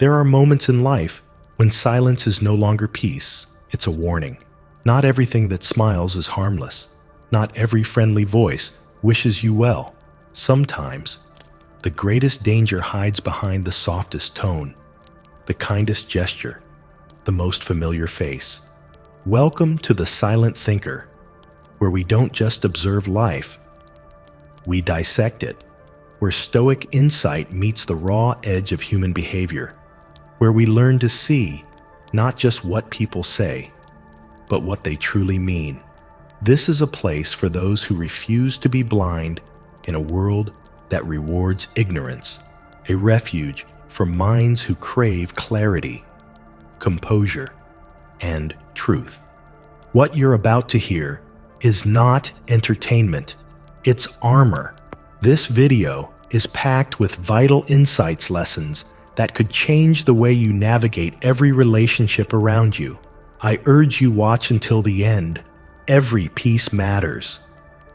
There are moments in life when silence is no longer peace, it's a warning. Not everything that smiles is harmless. Not every friendly voice wishes you well. Sometimes, the greatest danger hides behind the softest tone, the kindest gesture, the most familiar face. Welcome to the Silent Thinker, where we don't just observe life, we dissect it, where Stoic insight meets the raw edge of human behavior, where we learn to see not just what people say, but what they truly mean. This is a place for those who refuse to be blind in a world that rewards ignorance, a refuge for minds who crave clarity, composure, and truth. What you're about to hear is not entertainment, it's armor. This video is packed with vital insights lessons that could change the way you navigate every relationship around you. I urge you watch until the end. Every piece matters.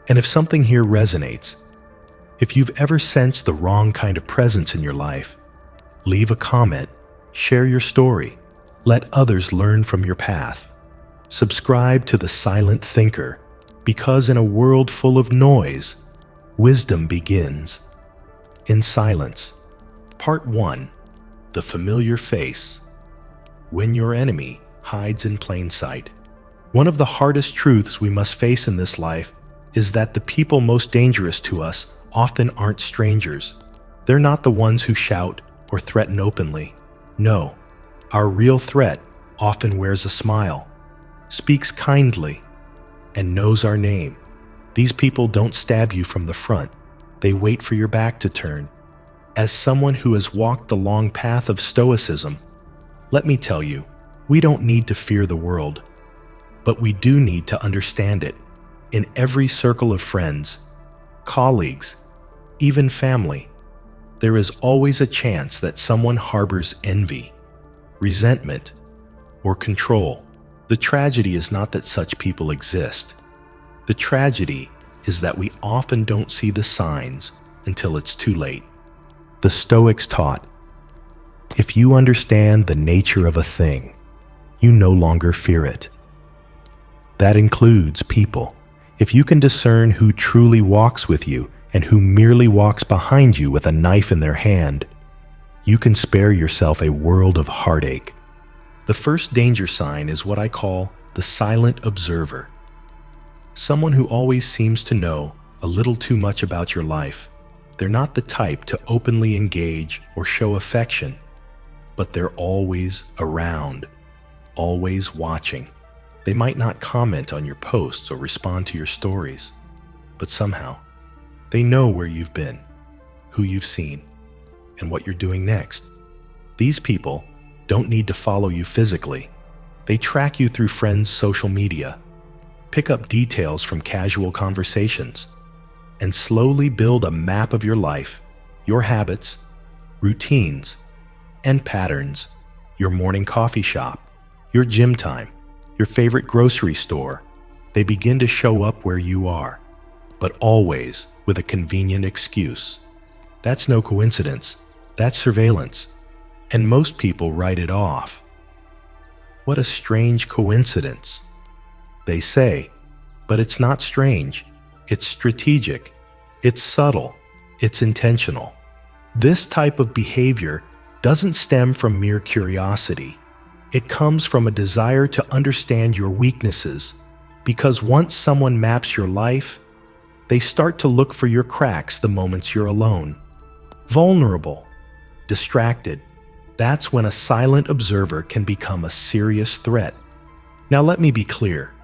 And if something here resonates, if you've ever sensed the wrong kind of presence in your life, leave a comment, share your story, let others learn from your path. Subscribe to The Silent Thinker, because in a world full of noise, wisdom begins in silence. Part 1. The Familiar Face. When your enemy hides in plain sight. One of the hardest truths we must face in this life is that the people most dangerous to us often aren't strangers. They're not the ones who shout or threaten openly. No, our real threat often wears a smile, speaks kindly, and knows our name. These people don't stab you from the front. They wait for your back to turn. As someone who has walked the long path of Stoicism, let me tell you, we don't need to fear the world, but we do need to understand it. In every circle of friends, colleagues, even family, there is always a chance that someone harbors envy, resentment, or control. The tragedy is not that such people exist. The tragedy is that we often don't see the signs until it's too late. The Stoics taught, if you understand the nature of a thing, you no longer fear it. That includes people. If you can discern who truly walks with you and who merely walks behind you with a knife in their hand, you can spare yourself a world of heartache. The first danger sign is what I call the silent observer. Someone who always seems to know a little too much about your life. They're not the type to openly engage or show affection, but they're always around, always watching. They might not comment on your posts or respond to your stories, but somehow they know where you've been, who you've seen, and what you're doing next. These people don't need to follow you physically. They track you through friends' social media, pick up details from casual conversations, and slowly build a map of your life, your habits, routines, and patterns, your morning coffee shop, your gym time, your favorite grocery store. They begin to show up where you are, but always with a convenient excuse. That's no coincidence. That's surveillance. And most people write it off. What a strange coincidence, they say, but it's not strange. It's strategic. It's subtle. It's intentional. This type of behavior doesn't stem from mere curiosity. It comes from a desire to understand your weaknesses, because once someone maps your life, they start to look for your cracks the moments you're alone, vulnerable, distracted. That's when a silent observer can become a serious threat. Now let me be clear.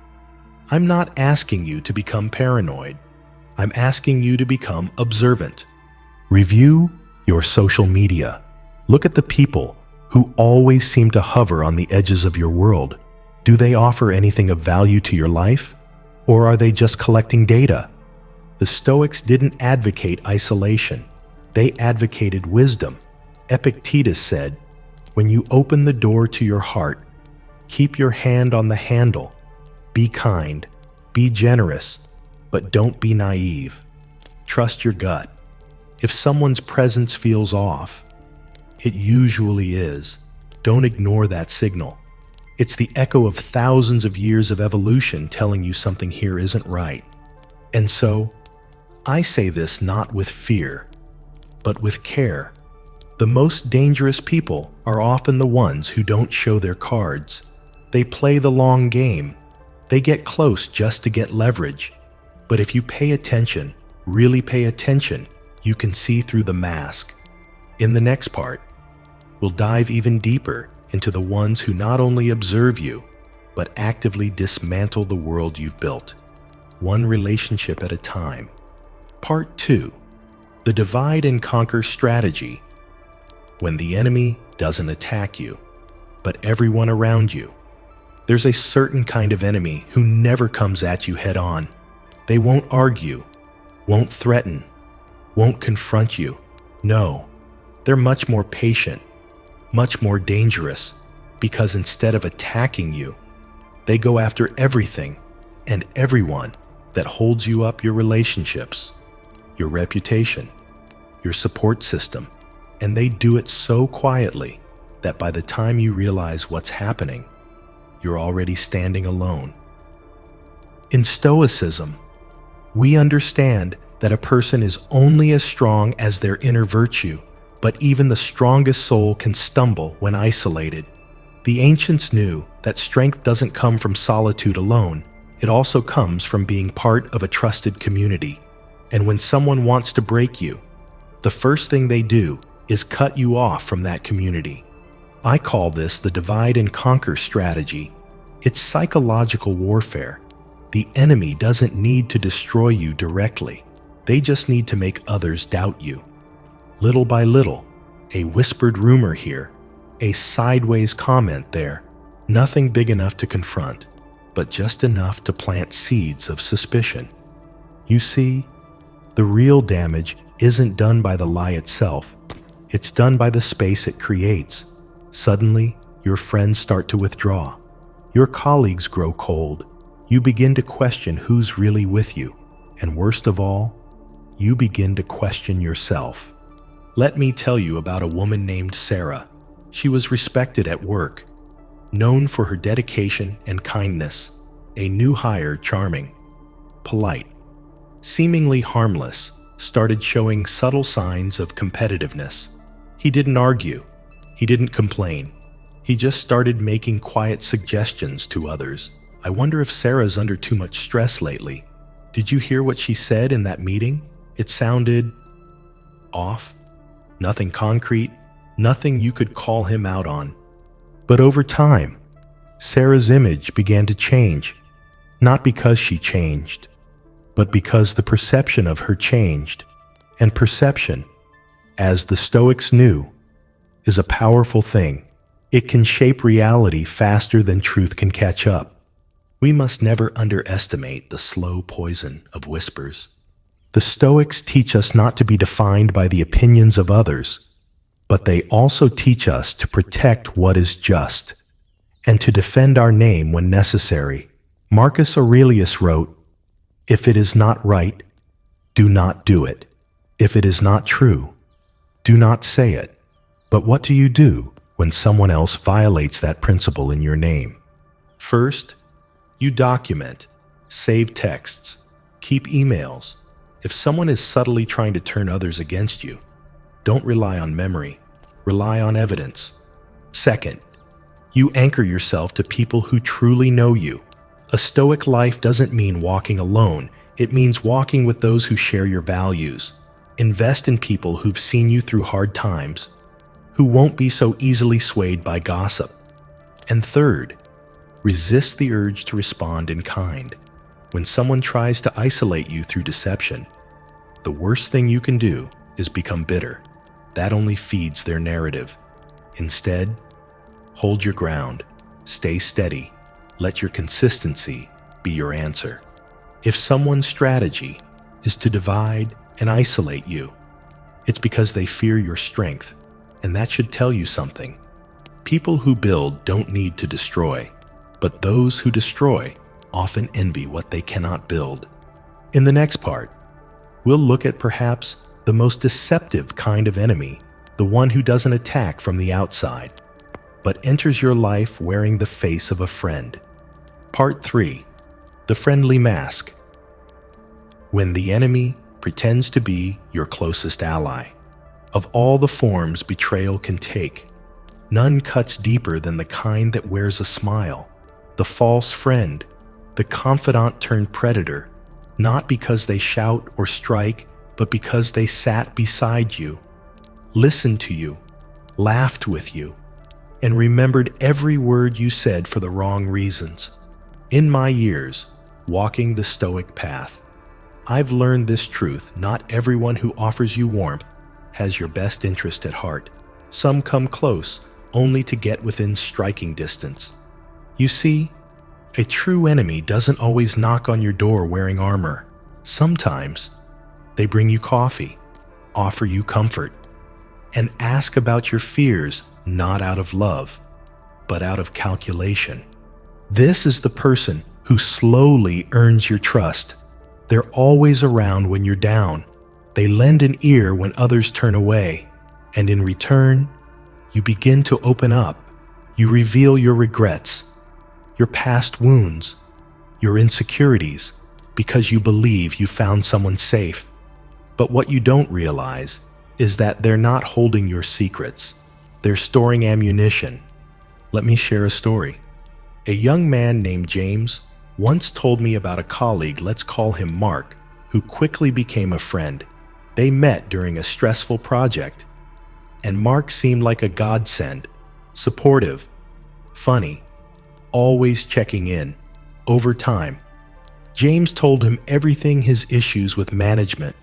I'm not asking you to become paranoid. I'm asking you to become observant. Review your social media. Look at the people who always seem to hover on the edges of your world. Do they offer anything of value to your life? Or are they just collecting data? The Stoics didn't advocate isolation. They advocated wisdom. Epictetus said, when you open the door to your heart, keep your hand on the handle. Be kind, be generous, but don't be naive. Trust your gut. If someone's presence feels off, It usually is. Don't ignore that signal. It's the echo of thousands of years of evolution telling you something here isn't right. And so, I say this not with fear, but with care. The most dangerous people are often the ones who don't show their cards. They play the long game. They get close just to get leverage. But if you pay attention, really pay attention, you can see through the mask. In the next part, we'll dive even deeper into the ones who not only observe you, but actively dismantle the world you've built, one relationship at a time. Part 2. The divide and conquer strategy. When the enemy doesn't attack you, but everyone around you. There's a certain kind of enemy who never comes at you head on. They won't argue, won't threaten, won't confront you. No, they're much more patient, much more dangerous, because instead of attacking you, they go after everything and everyone that holds you up, your relationships, your reputation, your support system, and they do it so quietly that by the time you realize what's happening, you're already standing alone. In Stoicism, we understand that a person is only as strong as their inner virtue, but even the strongest soul can stumble when isolated. The ancients knew that strength doesn't come from solitude alone, it also comes from being part of a trusted community. And when someone wants to break you, the first thing they do is cut you off from that community. I call this the divide and conquer strategy. It's psychological warfare. The enemy doesn't need to destroy you directly. They just need to make others doubt you. Little by little, a whispered rumor here, a sideways comment there, nothing big enough to confront, but just enough to plant seeds of suspicion. You see, the real damage isn't done by the lie itself. It's done by the space it creates. Suddenly, your friends start to withdraw. Your colleagues grow cold. You begin to question who's really with you. And worst of all, you begin to question yourself. Let me tell you about a woman named Sarah. She was respected at work, known for her dedication and kindness, a new hire, charming, polite, seemingly harmless, started showing subtle signs of competitiveness. He didn't argue. He didn't complain. He just started making quiet suggestions to others. I wonder if Sarah's under too much stress lately. Did you hear what she said in that meeting? It sounded off. Nothing concrete. Nothing you could call him out on. But over time, Sarah's image began to change. Not because she changed, but because the perception of her changed. And perception, as the Stoics knew, is a powerful thing. It can shape reality faster than truth can catch up. We must never underestimate the slow poison of whispers. The Stoics teach us not to be defined by the opinions of others, but they also teach us to protect what is just and to defend our name when necessary. Marcus Aurelius wrote, "If it is not right, do not do it. If it is not true, do not say it." But what do you do when someone else violates that principle in your name? First, you document, save texts, keep emails. If someone is subtly trying to turn others against you, don't rely on memory, rely on evidence. Second, you anchor yourself to people who truly know you. A Stoic life doesn't mean walking alone, it means walking with those who share your values. Invest in people who've seen you through hard times, who won't be so easily swayed by gossip. And third, resist the urge to respond in kind. When someone tries to isolate you through deception, the worst thing you can do is become bitter. That only feeds their narrative. Instead, hold your ground, stay steady, let your consistency be your answer. If someone's strategy is to divide and isolate you, it's because they fear your strength, and that should tell you something. People who build don't need to destroy, but those who destroy often envy what they cannot build. In the next part, we'll look at perhaps the most deceptive kind of enemy, the one who doesn't attack from the outside, but enters your life wearing the face of a friend. Part 3. The Friendly Mask. When the enemy pretends to be your closest ally. Of all the forms betrayal can take, none cuts deeper than the kind that wears a smile. The false friend, the confidant turned predator, not because they shout or strike, but because they sat beside you, listened to you, laughed with you, and remembered every word you said for the wrong reasons. In my years, walking the Stoic path, I've learned this truth: not everyone who offers you warmth has your best interest at heart. Some come close only to get within striking distance. You see, a true enemy doesn't always knock on your door wearing armor. Sometimes they bring you coffee, offer you comfort, and ask about your fears, not out of love, but out of calculation. This is the person who slowly earns your trust. They're always around when you're down. They lend an ear when others turn away, and in return, you begin to open up. You reveal your regrets, your past wounds, your insecurities, because you believe you found someone safe. But what you don't realize is that they're not holding your secrets. They're storing ammunition. Let me share a story. A young man named James once told me about a colleague, let's call him Mark, who quickly became a friend. They met during a stressful project, and Mark seemed like a godsend, supportive, funny, always checking in. Over time, James told him everything: his issues with management,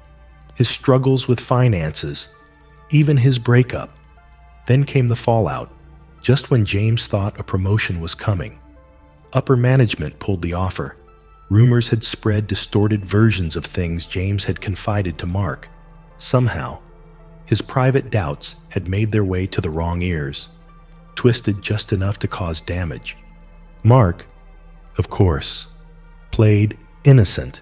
his struggles with finances, even his breakup. Then came the fallout. Just when James thought a promotion was coming, upper management pulled the offer. Rumors had spread distorted versions of things James had confided to Mark. Somehow, his private doubts had made their way to the wrong ears, twisted just enough to cause damage. Mark, of course, played innocent.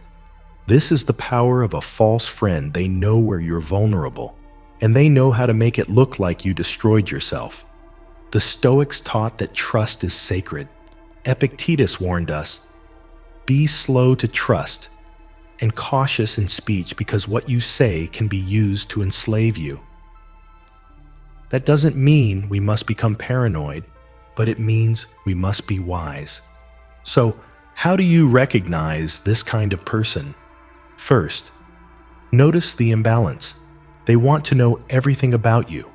This is the power of a false friend. They know where you're vulnerable, and they know how to make it look like you destroyed yourself. The Stoics taught that trust is sacred. Epictetus warned us, be slow to trust and cautious in speech, because what you say can be used to enslave you. That doesn't mean we must become paranoid, but it means we must be wise. So, how do you recognize this kind of person? First, notice the imbalance. They want to know everything about you,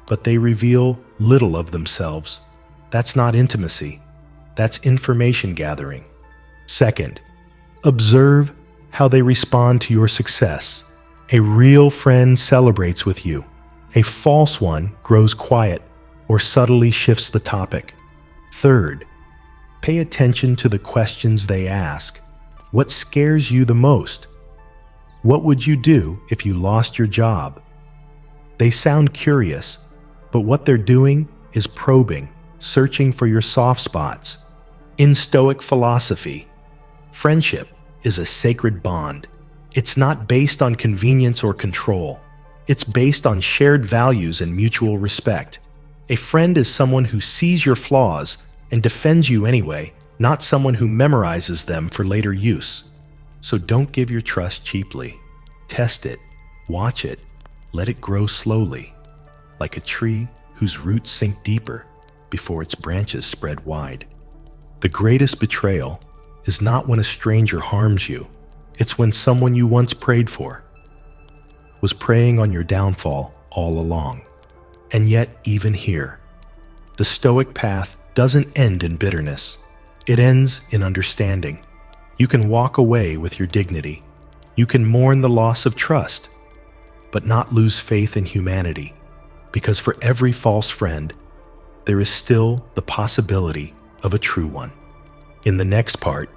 but they reveal little of themselves. That's not intimacy. That's information gathering. Second, observe how they respond to your success. A real friend celebrates with you. A false one grows quiet or subtly shifts the topic. Third, pay attention to the questions they ask. What scares you the most? What would you do if you lost your job? They sound curious, but what they're doing is probing, searching for your soft spots. In Stoic philosophy, friendship is a sacred bond. It's not based on convenience or control. It's based on shared values and mutual respect. A friend is someone who sees your flaws and defends you anyway, not someone who memorizes them for later use. So don't give your trust cheaply. Test it, watch it, let it grow slowly, like a tree whose roots sink deeper before its branches spread wide. The greatest betrayal is not when a stranger harms you. It's when someone you once prayed for was preying on your downfall all along. And yet, even here, the Stoic path doesn't end in bitterness. It ends in understanding. You can walk away with your dignity. You can mourn the loss of trust, but not lose faith in humanity, because for every false friend, there is still the possibility of a true one. In the next part,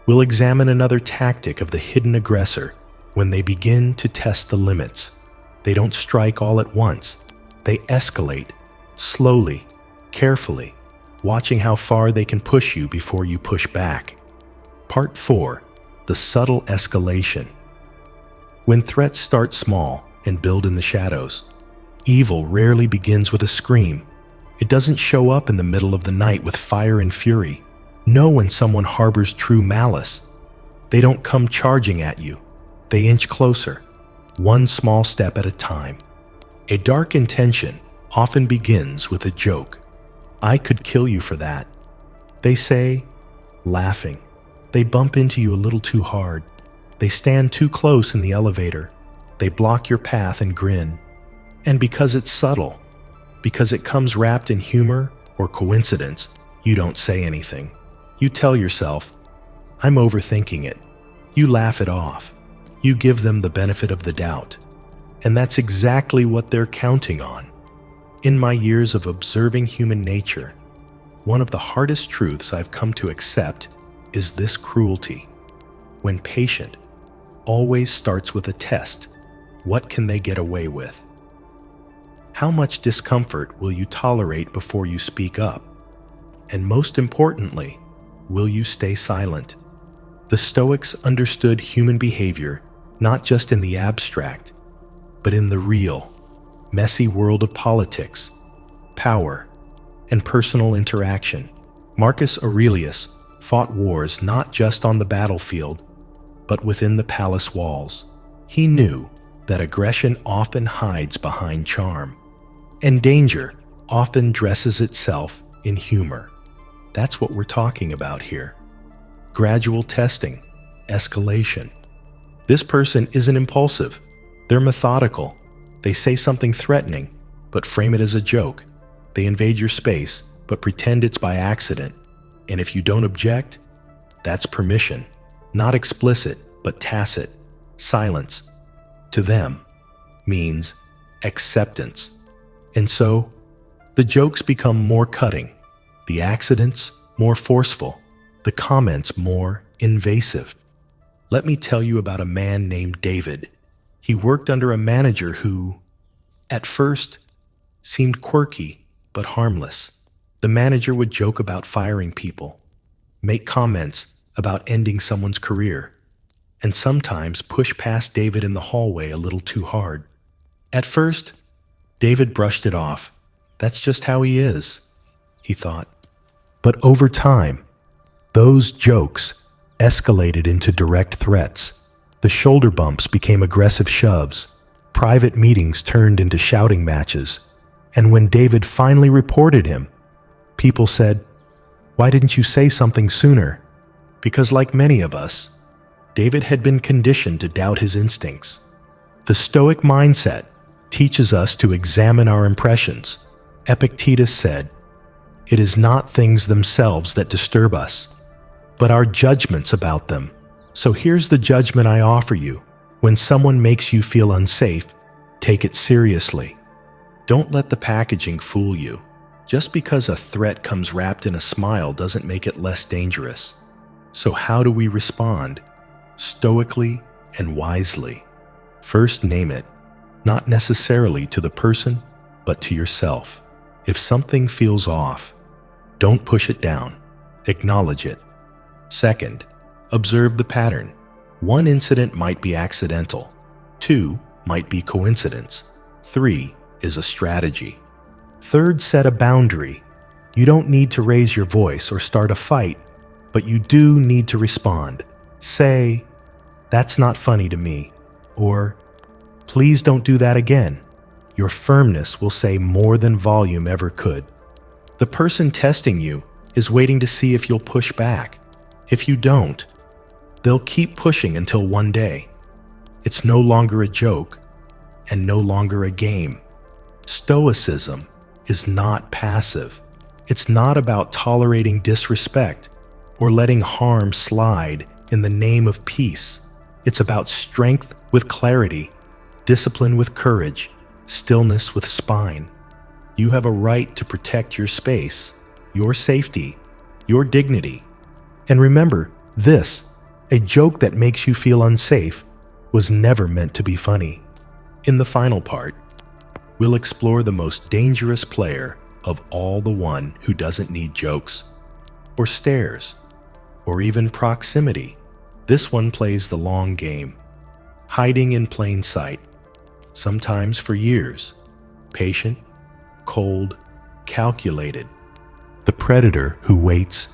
we'll examine another tactic of the hidden aggressor when they begin to test the limits. They don't strike all at once. They escalate, slowly, carefully, watching how far they can push you before you push back. Part 4. The subtle escalation. When threats start small and build in the shadows, Evil rarely begins with a scream. It doesn't show up in the middle of the night with fire and fury. Know when someone harbors true malice. They don't come charging at you. They inch closer, one small step at a time. A dark intention often begins with a joke. "I could kill you for that," they say, laughing. They bump into you a little too hard. They stand too close in the elevator. They block your path and grin. And because it's subtle, because it comes wrapped in humor or coincidence, you don't say anything. You tell yourself, "I'm overthinking it." You laugh it off. You give them the benefit of the doubt. And that's exactly what they're counting on. In my years of observing human nature, one of the hardest truths I've come to accept is this cruelty. When patient always starts with a test, what can they get away with? How much discomfort will you tolerate before you speak up? And most importantly, will you stay silent? The Stoics understood human behavior not just in the abstract, but in the real, messy world of politics, power, and personal interaction. Marcus Aurelius fought wars not just on the battlefield, but within the palace walls. He knew that aggression often hides behind charm, and danger often dresses itself in humor. That's what we're talking about here. Gradual testing, escalation. This person isn't impulsive. They're methodical. They say something threatening, but frame it as a joke. They invade your space, but pretend it's by accident. And if you don't object, that's permission. Not explicit, but tacit. Silence, to them, means acceptance. And so, the jokes become more cutting, the accidents more forceful, the comments more invasive. Let me tell you about a man named David. He worked under a manager who, at first, seemed quirky but harmless. The manager would joke about firing people, make comments about ending someone's career, and sometimes push past David in the hallway a little too hard. At first, David brushed it off. That's just how he is, he thought. But over time, those jokes escalated into direct threats. The shoulder bumps became aggressive shoves. Private meetings turned into shouting matches. And when David finally reported him, people said, "Why didn't you say something sooner?" Because like many of us, David had been conditioned to doubt his instincts. The Stoic mindset teaches us to examine our impressions. Epictetus said, "It is not things themselves that disturb us, but our judgments about them." So here's the judgment I offer you. When someone makes you feel unsafe, take it seriously. Don't let the packaging fool you. Just because a threat comes wrapped in a smile doesn't make it less dangerous. So how do we respond? Stoically and wisely. First, name it, not necessarily to the person, but to yourself. If something feels off, don't push it down. Acknowledge it. Second, observe the pattern. One incident might be accidental. 2 might be coincidence. 3 is a strategy. Third, set a boundary. You don't need to raise your voice or start a fight, but you do need to respond. Say, "That's not funny to me," or "Please don't do that again." Your firmness will say more than volume ever could. The person testing you is waiting to see if you'll push back. If you don't, they'll keep pushing until one day it's no longer a joke and no longer a game. Stoicism is not passive. It's not about tolerating disrespect or letting harm slide in the name of peace. It's about strength with clarity, discipline with courage, stillness with spine. You have a right to protect your space, your safety, your dignity. And remember this, a joke that makes you feel unsafe was never meant to be funny. In the final part, we'll explore the most dangerous player of all, the one who doesn't need jokes, or stares, or even proximity. This one plays the long game, hiding in plain sight, sometimes for years, patient, cold, calculated. The predator who waits.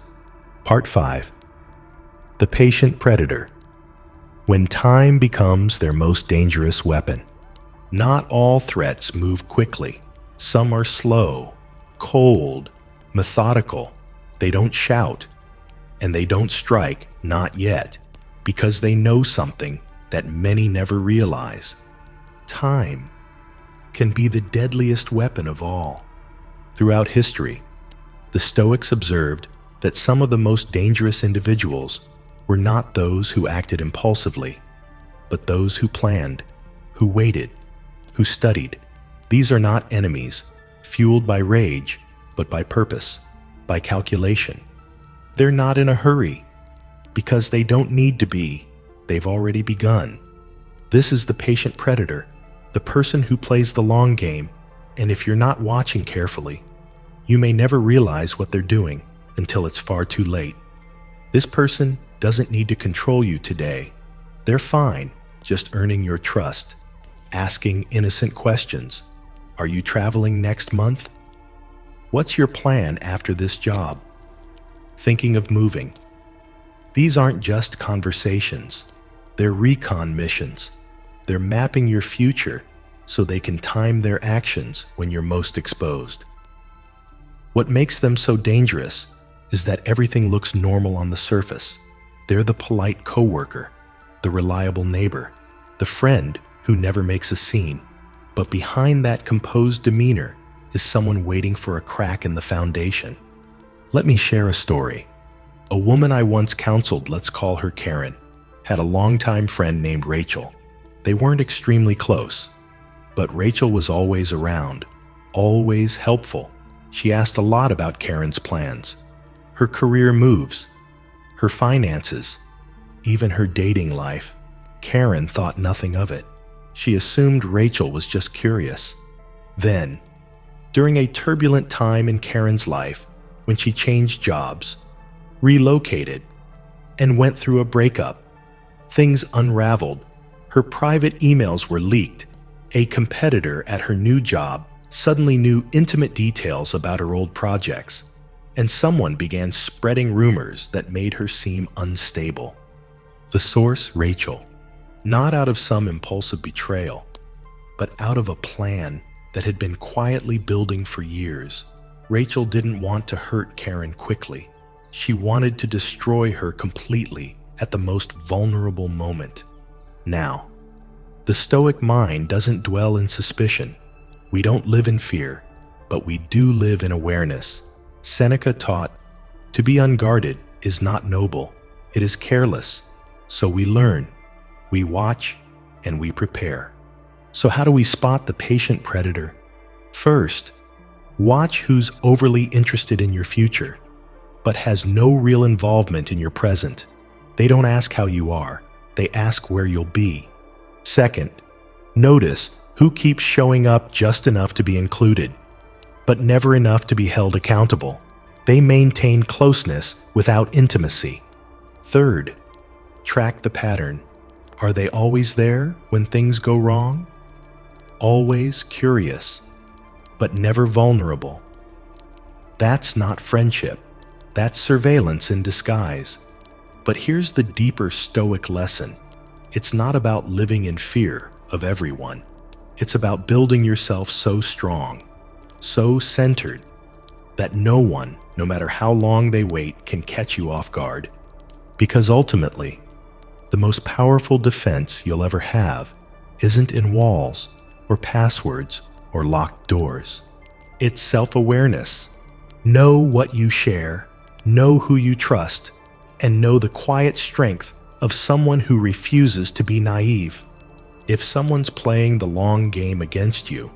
Part 5. The patient predator. When time becomes their most dangerous weapon. Not all threats move quickly. Some are slow, cold, methodical. They don't shout, and they don't strike, not yet, because they know something that many never realize. Time can be the deadliest weapon of all. Throughout history, the Stoics observed that some of the most dangerous individuals were not those who acted impulsively, but those who planned, who waited, who studied. These are not enemies, fueled by rage, but by purpose, by calculation. They're not in a hurry, because they don't need to be. They've already begun. This is the patient predator, the person who plays the long game, and if you're not watching carefully, you may never realize what they're doing until it's far too late. This person doesn't need to control you today. They're fine, just earning your trust, asking innocent questions. Are you traveling next month? What's your plan after this job? Thinking of moving. These aren't just conversations. They're recon missions. They're mapping your future so they can time their actions when you're most exposed. What makes them so dangerous is that everything looks normal on the surface. They're the polite coworker, the reliable neighbor, the friend who never makes a scene. But behind that composed demeanor is someone waiting for a crack in the foundation. Let me share a story. A woman I once counseled, let's call her Karen, had a longtime friend named Rachel. They weren't extremely close, but Rachel was always around, always helpful. She asked a lot about Karen's plans, her career moves, her finances, even her dating life. Karen thought nothing of it. She assumed Rachel was just curious. Then, during a turbulent time in Karen's life, when she changed jobs, relocated, and went through a breakup, things unraveled. Her private emails were leaked. A competitor at her new job suddenly knew intimate details about her old projects, and someone began spreading rumors that made her seem unstable. The source, Rachel. Not out of some impulsive betrayal, but out of a plan that had been quietly building for years. Rachel didn't want to hurt Karen quickly. She wanted to destroy her completely at the most vulnerable moment. Now, the Stoic mind doesn't dwell in suspicion. We don't live in fear, but we do live in awareness. Seneca taught, to be unguarded is not noble, it is careless. So we learn, we watch, and we prepare. So how do we spot the patient predator? First, watch who's overly interested in your future, but has no real involvement in your present. They don't ask how you are, they ask where you'll be. Second, notice who keeps showing up just enough to be included, but never enough to be held accountable. They maintain closeness without intimacy. Third, track the pattern. Are they always there when things go wrong? Always curious, but never vulnerable. That's not friendship. That's surveillance in disguise. But here's the deeper Stoic lesson. It's not about living in fear of everyone. It's about building yourself so strong, so centered, that no one, no matter how long they wait, can catch you off guard. Because ultimately, the most powerful defense you'll ever have isn't in walls or passwords or locked doors. It's self-awareness. Know what you share, know who you trust, and know the quiet strength of someone who refuses to be naive. If someone's playing the long game against you,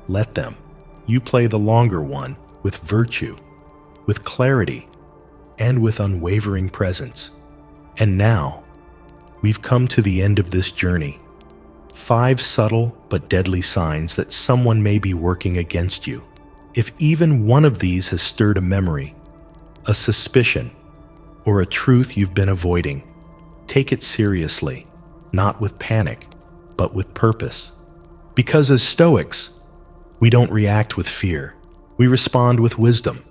let them. You play the longer one with virtue, with clarity, and with unwavering presence. And now, we've come to the end of this journey. 5 subtle but deadly signs that someone may be working against you. If even one of these has stirred a memory, a suspicion, or a truth you've been avoiding, take it seriously, not with panic, but with purpose. Because as Stoics, We don't react with fear. We respond with wisdom.